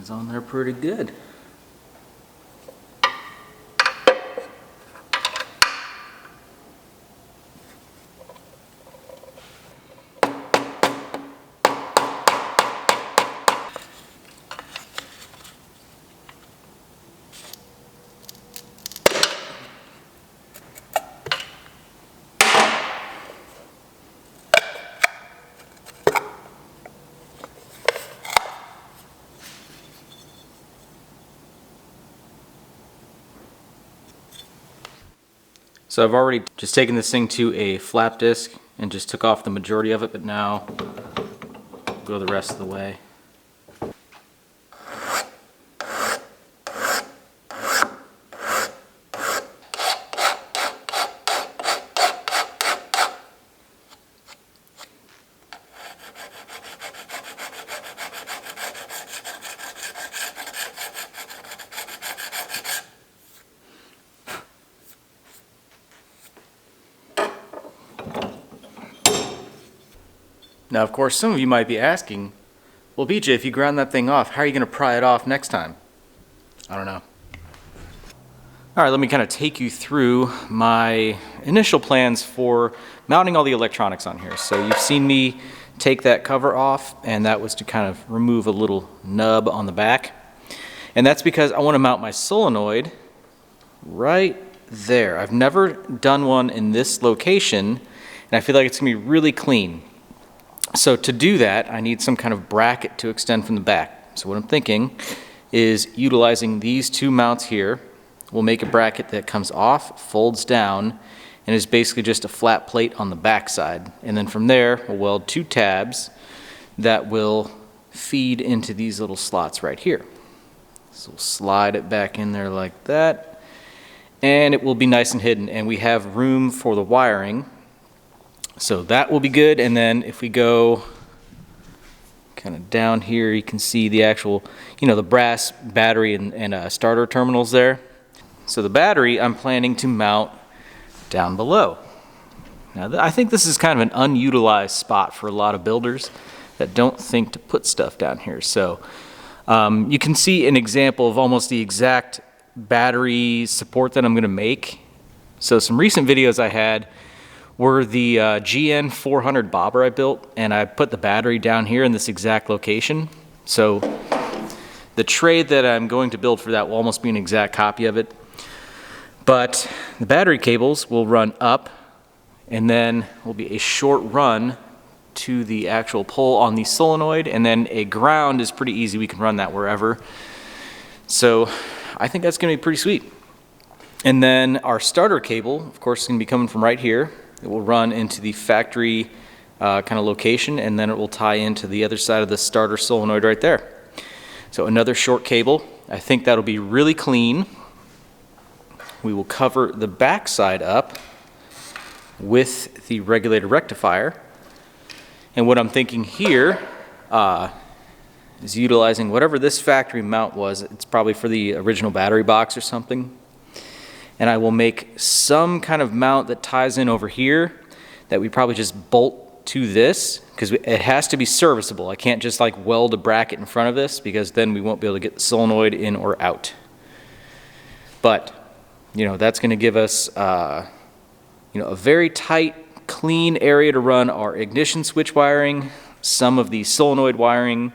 Hangs on there pretty good. So I've already just taken this thing to a flap disc and just took off the majority of it, but now go the rest of the way. Now, of course, some of you might be asking, well, BJ, if you ground that thing off, how are you going to pry it off next time? I don't know. All right, let me kind of take you through my initial plans for mounting all the electronics on here. So you've seen me take that cover off, and that was to kind of remove a little nub on the back. And that's because I want to mount my solenoid right there. I've never done one in this location, and I feel like it's going to be really clean. So to do that, I need some kind of bracket to extend from the back. So what I'm thinking is utilizing these two mounts here. We'll make a bracket that comes off, folds down, and is basically just a flat plate on the back side. And then from there, we'll weld two tabs that will feed into these little slots right here. So we'll slide it back in there like that, and it will be nice and hidden, and we have room for the wiring. So that will be good. And then if we go kind of down here, you can see the actual, the brass battery and starter terminals there. So the battery I'm planning to mount down below. Now I think this is kind of an unutilized spot for a lot of builders that don't think to put stuff down here. So you can see an example of almost the exact battery support that I'm going to make. So some recent videos I had were the XS400 bobber I built, and I put the battery down here in this exact location. So the tray that I'm going to build for that will almost be an exact copy of it. But the battery cables will run up, and then will be a short run to the actual pole on the solenoid, and then a ground is pretty easy. We can run that wherever. So I think that's gonna be pretty sweet. And then our starter cable, of course, is gonna be coming from right here. It will run into the factory kind of location, and then it will tie into the other side of the starter solenoid right there. So another short cable. I think that'll be really clean. We will cover the back side up with the regulator rectifier. And what I'm thinking here is utilizing whatever this factory mount was. It's probably for the original battery box or something. And I will make some kind of mount that ties in over here that we probably just bolt to this, because it has to be serviceable. I can't just like weld a bracket in front of this, because then we won't be able to get the solenoid in or out. But that's going to give us a very tight, clean area to run our ignition switch wiring, some of the solenoid wiring,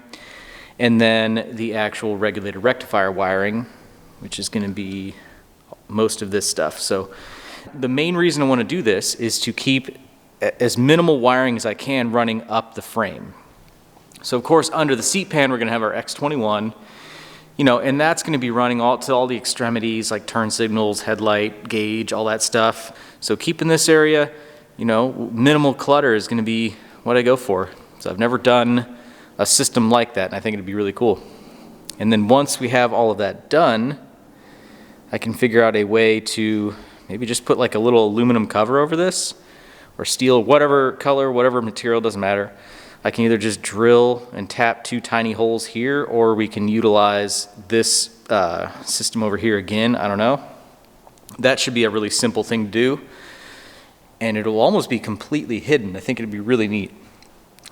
and then the actual regulator rectifier wiring, which is going to be most of this stuff. So the main reason I want to do this is to keep as minimal wiring as I can running up the frame. So of course, under the seat pan, we're going to have our X21, and that's going to be running to all the extremities, like turn signals, headlight, gauge, all that stuff. So keeping this area, minimal clutter is going to be what I go for. So I've never done a system like that, and I think it'd be really cool. And then once we have all of that done, I can figure out a way to maybe just put like a little aluminum cover over this, or steel, whatever color, whatever material, doesn't matter. I can either just drill and tap two tiny holes here, or we can utilize this system over here again. I don't know. That should be a really simple thing to do, and it'll almost be completely hidden. I think it'd be really neat.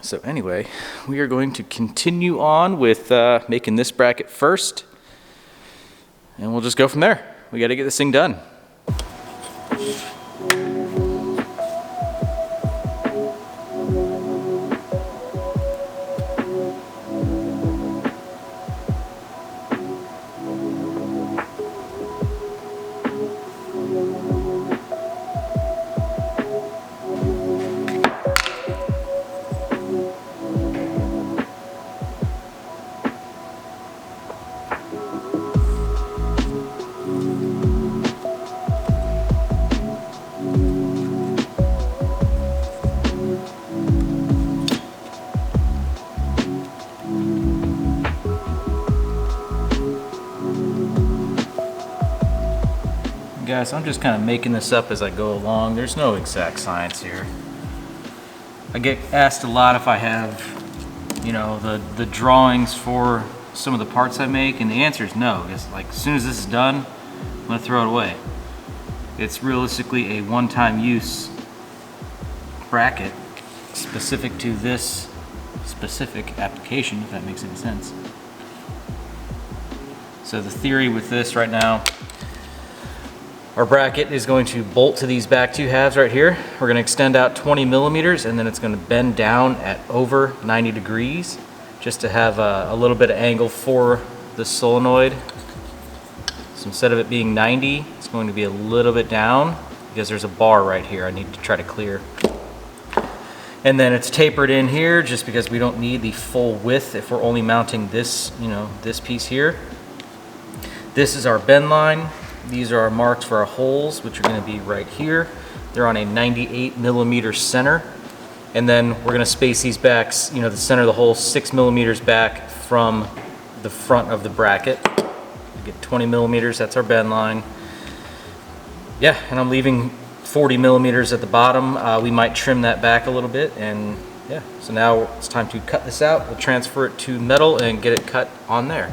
So anyway, we are going to continue on with making this bracket first, and we'll just go from there. We got to get this thing done. Guys, I'm just kind of making this up as I go along. There's no exact science here. I get asked a lot if I have, you know, the drawings for some of the parts I make, and the answer is no. It's like, as soon as this is done, I'm gonna throw it away. It's realistically a one-time use bracket specific to this specific application, if that makes any sense. So the theory with this right now, our bracket is going to bolt to these back two halves right here. We're going to extend out 20 millimeters, and then it's going to bend down at over 90 degrees just to have a little bit of angle for the solenoid. So instead of it being 90, it's going to be a little bit down because there's a bar right here I need to try to clear. And then it's tapered in here just because we don't need the full width if we're only mounting this, you know, this piece here. This is our bend line. These are our marks for our holes, which are going to be right here. They're on a 98 millimeter center. And then we're going to space these back, you know, the center of the hole 6 millimeters back from the front of the bracket. We get 20 millimeters, that's our bend line. Yeah, and I'm leaving 40 millimeters at the bottom. We might trim that back a little bit, and yeah. So now it's time to cut this out. We'll transfer it to metal and get it cut on there.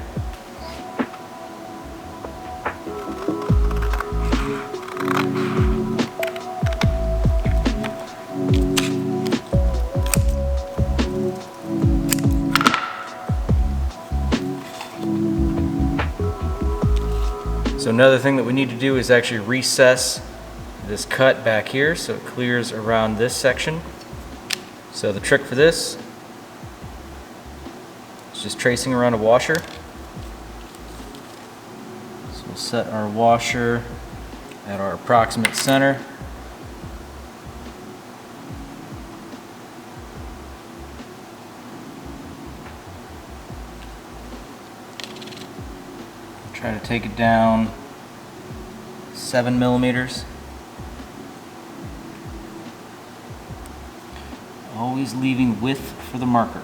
So another thing that we need to do is actually recess this cut back here so it clears around this section. So the trick for this is just tracing around a washer. So we'll set our washer at our approximate center. Try to take it down 7 millimeters. Always leaving width for the marker.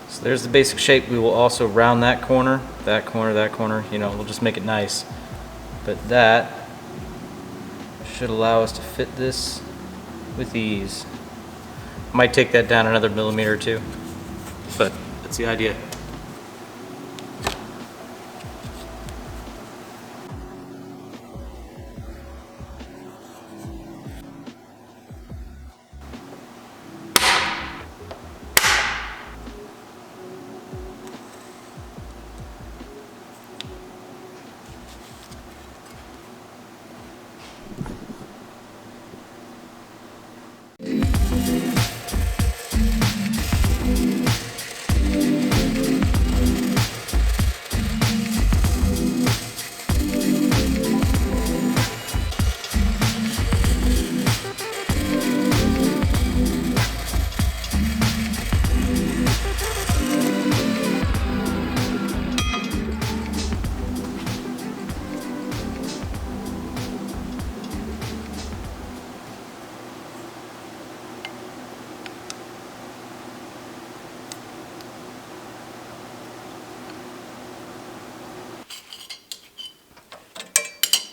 So there's the basic shape. We will also round that corner, that corner, that corner. You know, we'll just make it nice. But that should allow us to fit this with ease. Might take that down another millimeter or two, but that's the idea.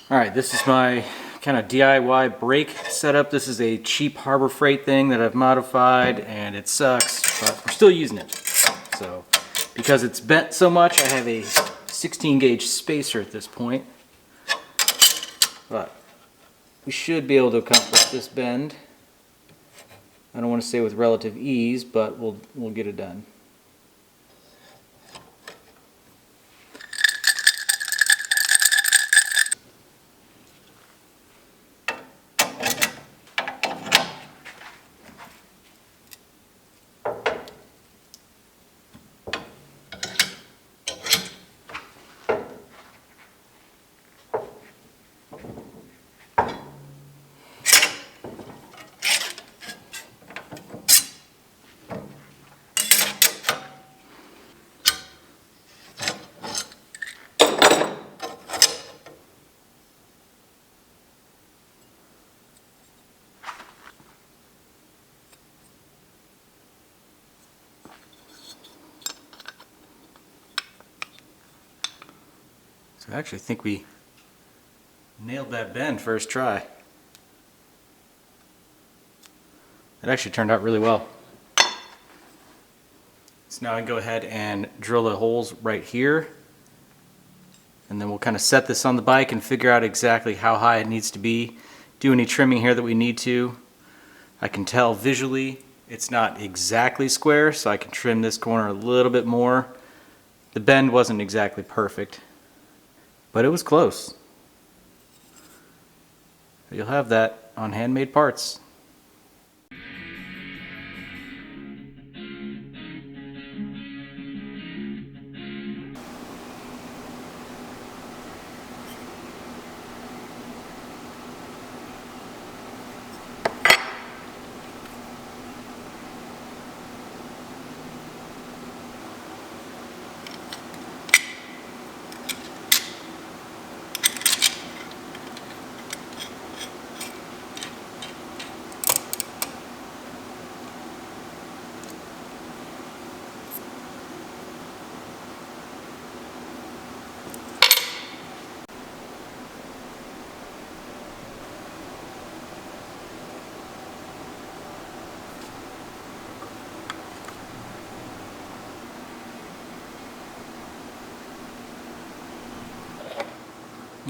All right, this is my kind of DIY brake setup. This is a cheap Harbor Freight thing that I've modified, and it sucks, but we're still using it. So Because it's bent so much, I have a 16 gauge spacer at this point. But we should be able to accomplish this bend. I don't want to say with relative ease, but we'll get it done. So I actually think we nailed that bend first try. It actually turned out really well. So now I can go ahead and drill the holes right here, and then we'll kind of set this on the bike and figure out exactly how high it needs to be. Do any trimming here that we need to. I can tell visually it's not exactly square, so I can trim this corner a little bit more. The bend wasn't exactly perfect, but it was close. You'll have that on handmade parts.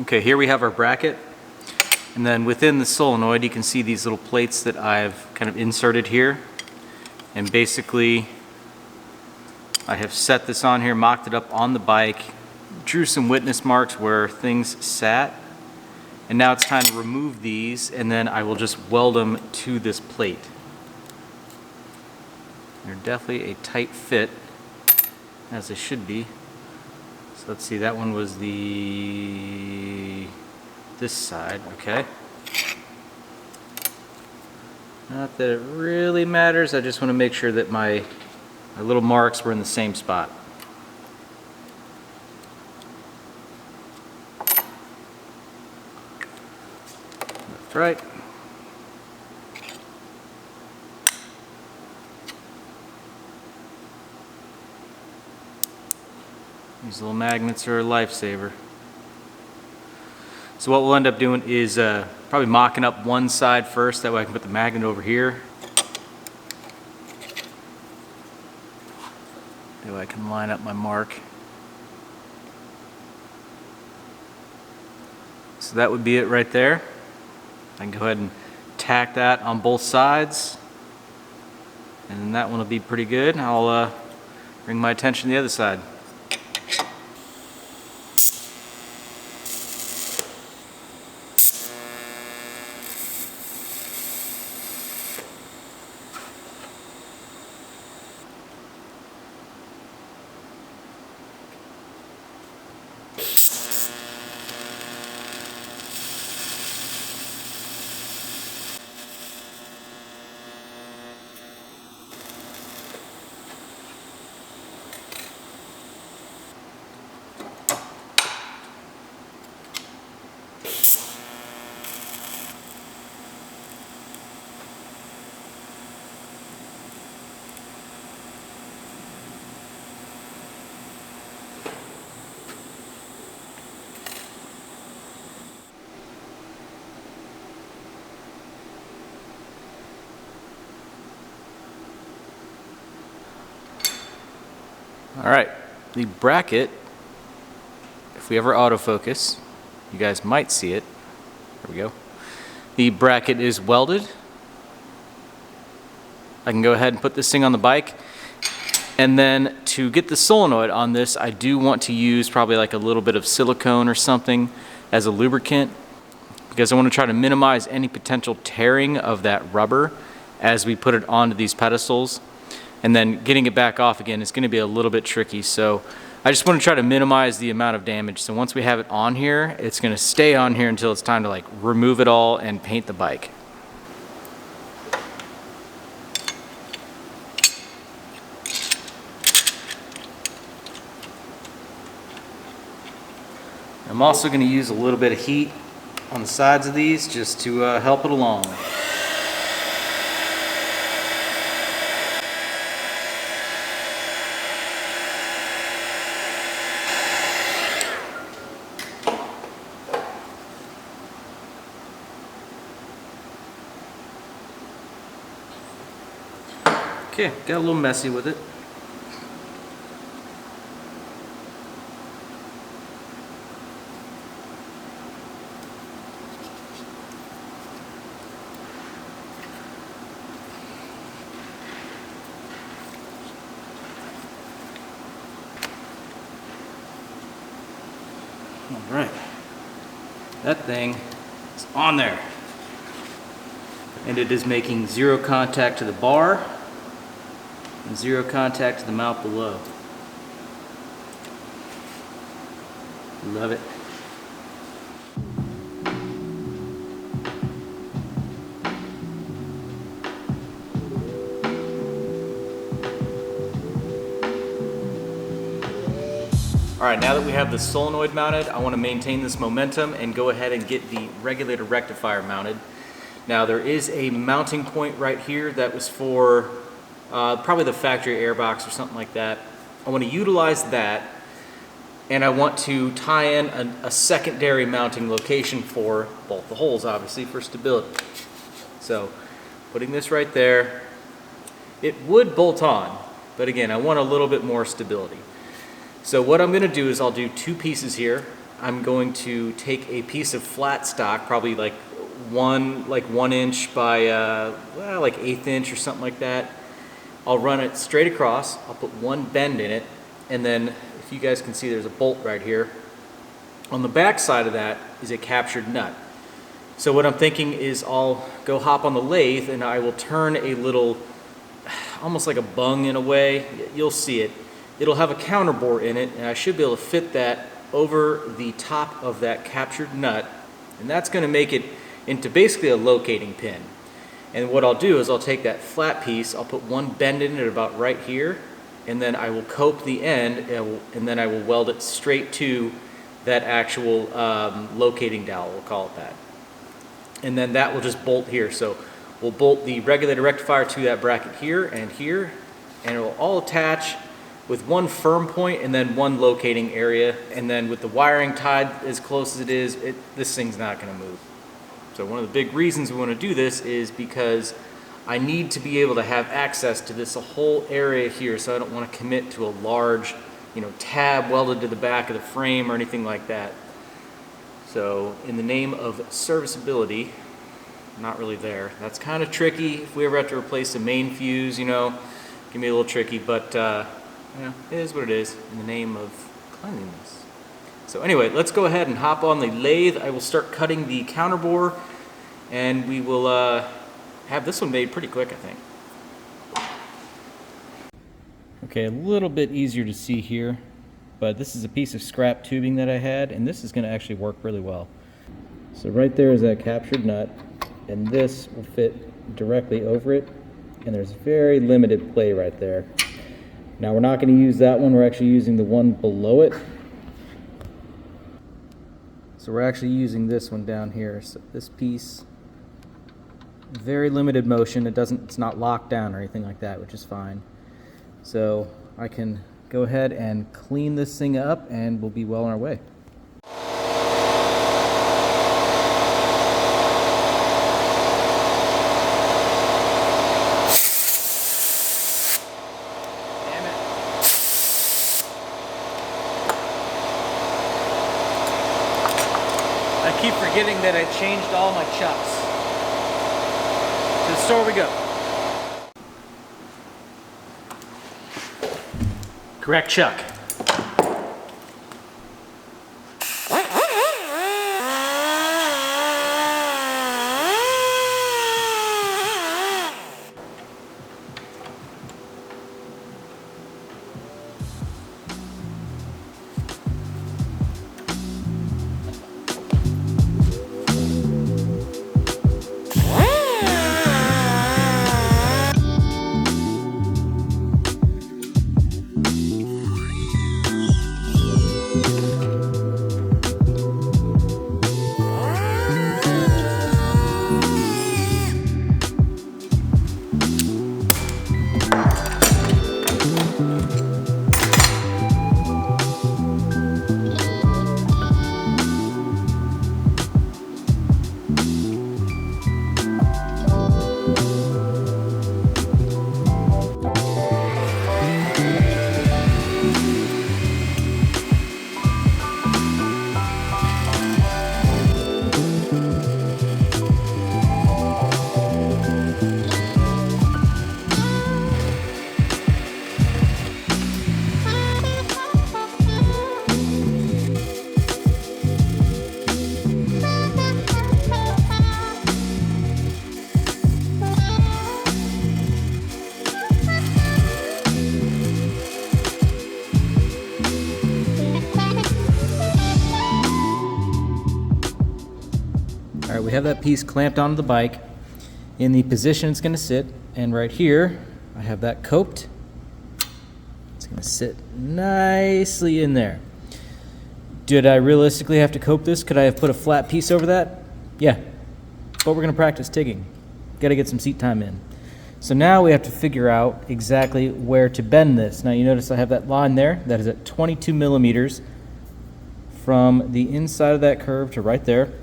Okay, here we have our bracket, and then within the solenoid you can see these little plates that I've kind of inserted here, and basically I have set this on here, mocked it up on the bike, drew some witness marks where things sat, and now it's time to remove these, and then I will just weld them to this plate. They're definitely a tight fit, as they should be. Let's see, that one was this side, okay. Not that it really matters, I just want to make sure that my little marks were in the same spot. Left, right. These little magnets are a lifesaver. So what we'll end up doing is probably mocking up one side first, that way I can put the magnet over here. That way I can line up my mark. So that would be it right there. I can go ahead and tack that on both sides, and then that one will be pretty good. I'll bring my attention to the other side. All right, the bracket, if we ever autofocus, you guys might see it. There we go. The bracket is welded. I can go ahead and put this thing on the bike. And then to get the solenoid on this, I do want to use probably like a little bit of silicone or something as a lubricant, because I want to try to minimize any potential tearing of that rubber as we put it onto these pedestals. And then getting it back off again is going to be a little bit tricky. So I just want to try to minimize the amount of damage. So once we have it on here, it's going to stay on here until it's time to like remove it all and paint the bike. I'm also going to use a little bit of heat on the sides of these just to help it along. Okay, got a little messy with it. All right, that thing is on there. And it is making zero contact to the bar and zero contact to the mount below. Love it. All right, now that we have the solenoid mounted, I want to maintain this momentum and go ahead and get the regulator rectifier mounted. Now there is a mounting point right here that was for probably the factory airbox or something like that. I want to utilize that, and I want to tie in a secondary mounting location for both the holes, obviously, for stability. So putting this right there, it would bolt on, but again, I want a little bit more stability. So what I'm going to do is I'll do two pieces here. I'm going to take a piece of flat stock, probably like 1 inch by well, like 1/8 inch or something like that. I'll run it straight across. I'll put one bend in it, and then if you guys can see, there's a bolt right here. On the back side of that is a captured nut. So what I'm thinking is I'll go hop on the lathe and I will turn a little, almost like a bung in a way. You'll see it. It'll have a counter bore in it, and I should be able to fit that over the top of that captured nut, and that's going to make it into basically a locating pin. And what I'll do is I'll take that flat piece, I'll put one bend in it about right here, and then I will cope the end, and then I will weld it straight to that actual locating dowel, we'll call it that. And then that will just bolt here. So we'll bolt the regulator rectifier to that bracket here, and it will all attach with one firm point and then one locating area, and then with the wiring tied as close as it is, this thing's not going to move. So one of the big reasons we want to do this is because I need to be able to have access to this whole area here, so I don't want to commit to a large, tab welded to the back of the frame or anything like that. So in the name of serviceability, not really there. That's kind of tricky. If we ever have to replace the main fuse, it can be a little tricky, but it is what it is in the name of cleanliness. So anyway, let's go ahead and hop on the lathe. I will start cutting the counter bore, and we will have this one made pretty quick, I think. Okay, a little bit easier to see here, but this is a piece of scrap tubing that I had, and this is going to actually work really well. So right there is that captured nut, and this will fit directly over it, and there's very limited play right there. Now we're not going to use that one, we're actually using the one below it. So we're actually using this one down here. So this piece, very limited motion. It's not locked down or anything like that, which is fine. So I can go ahead and clean this thing up, and we'll be well on our way. keep forgetting that I changed all my chucks. To the store we go. Correct chuck. All right, we have that piece clamped onto the bike in the position it's going to sit, and right here I have that coped. It's going to sit nicely in there. Did I realistically have to cope this? Could I have put a flat piece over that? Yeah, but we're going to practice tigging. Got to get some seat time in. So now we have to figure out exactly where to bend this. Now you notice I have that line there that is at 22 millimeters from the inside of that curve to right there.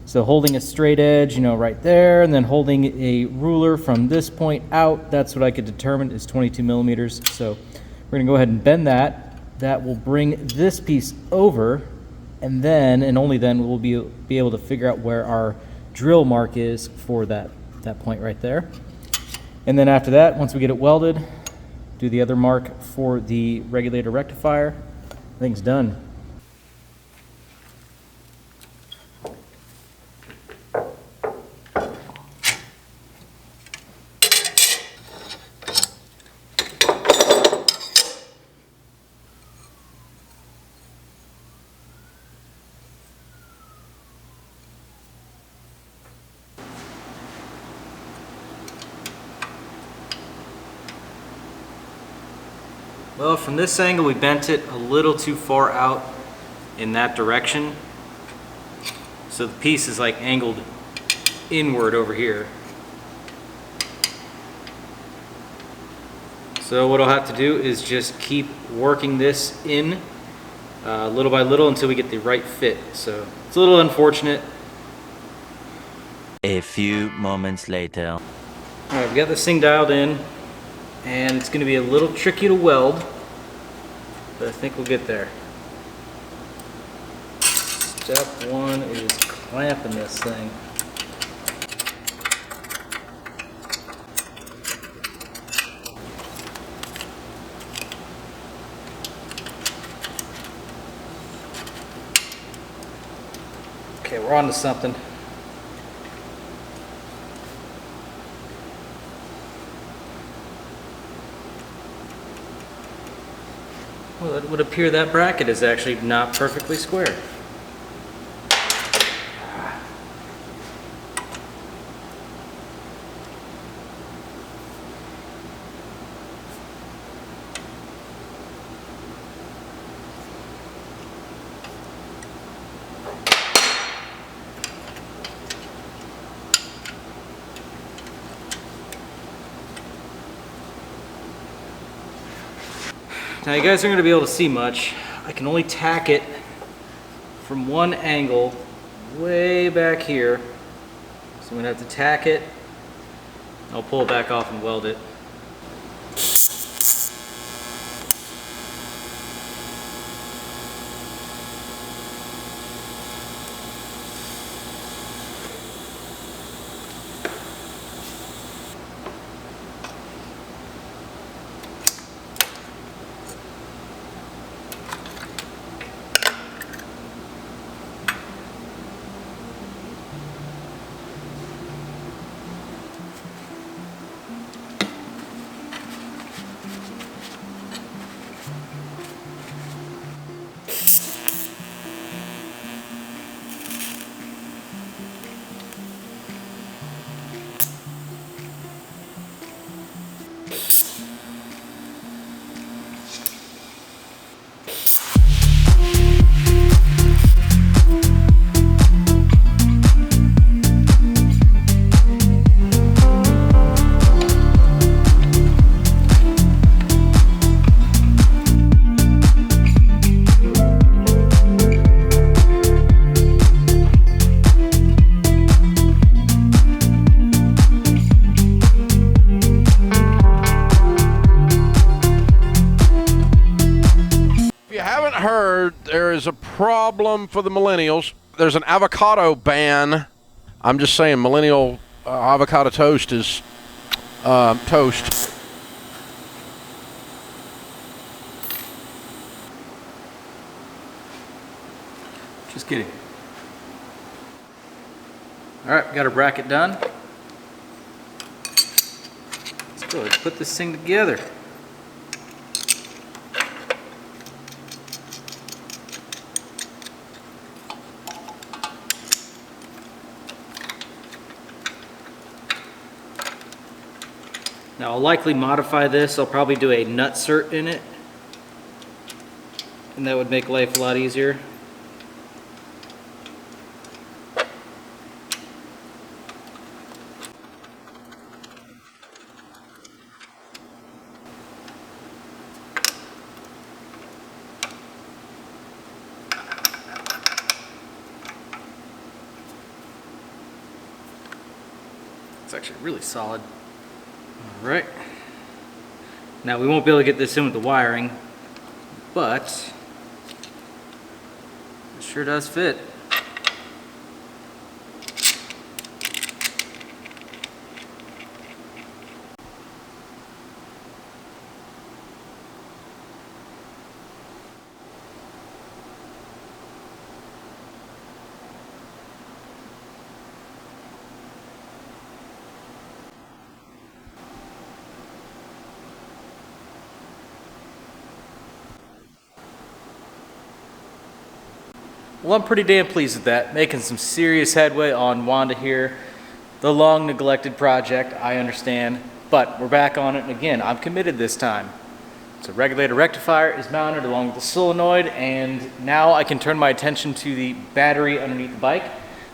So holding a straight edge, right there, and then holding a ruler from this point out, that's what I could determine is 22 millimeters. So we're gonna go ahead and bend that. That will bring this piece over, and then, and only then, we'll be able to figure out where our drill mark is for that point right there. And then after that, once we get it welded, do the other mark for the regulator rectifier. Thing's done. Well, from this angle we bent it a little too far out in that direction. So the piece is like angled inward over here. So what I'll have to do is just keep working this in little by little until we get the right fit. So it's a little unfortunate. A few moments later. All right, we got this thing dialed in, and it's going to be a little tricky to weld, but I think we'll get there. Step one is clamping this thing. Okay, we're on to something. Well, it would appear that bracket is actually not perfectly square. Now you guys aren't going to be able to see much. I can only tack it from one angle way back here. So I'm going to have to tack it. I'll pull it back off and weld it. is a problem for the millennials. There's an avocado ban. I'm just saying, millennial avocado toast is toast. Just kidding. All right, got our bracket done. Let's go ahead and put this thing together. Now I'll likely modify this. I'll probably do a nut cert in it, and that would make life a lot easier. It's actually really solid. All right. Now we won't be able to get this in with the wiring, but it sure does fit. Well, I'm pretty damn pleased with that. Making some serious headway on Wanda here. The long neglected project, I understand, but we're back on it, and again, I'm committed this time. So regulator rectifier is mounted along with the solenoid, and now I can turn my attention to the battery underneath the bike.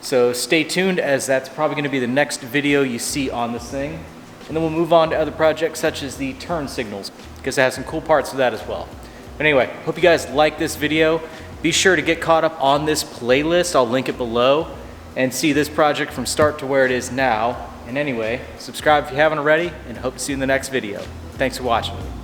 So stay tuned, as that's probably going to be the next video you see on this thing. And then we'll move on to other projects such as the turn signals, because it has some cool parts of that as well. But anyway, hope you guys like this video. Be sure to get caught up on this playlist. I'll link it below, and see this project from start to where it is now. And anyway, subscribe if you haven't already, and hope to see you in the next video. Thanks for watching.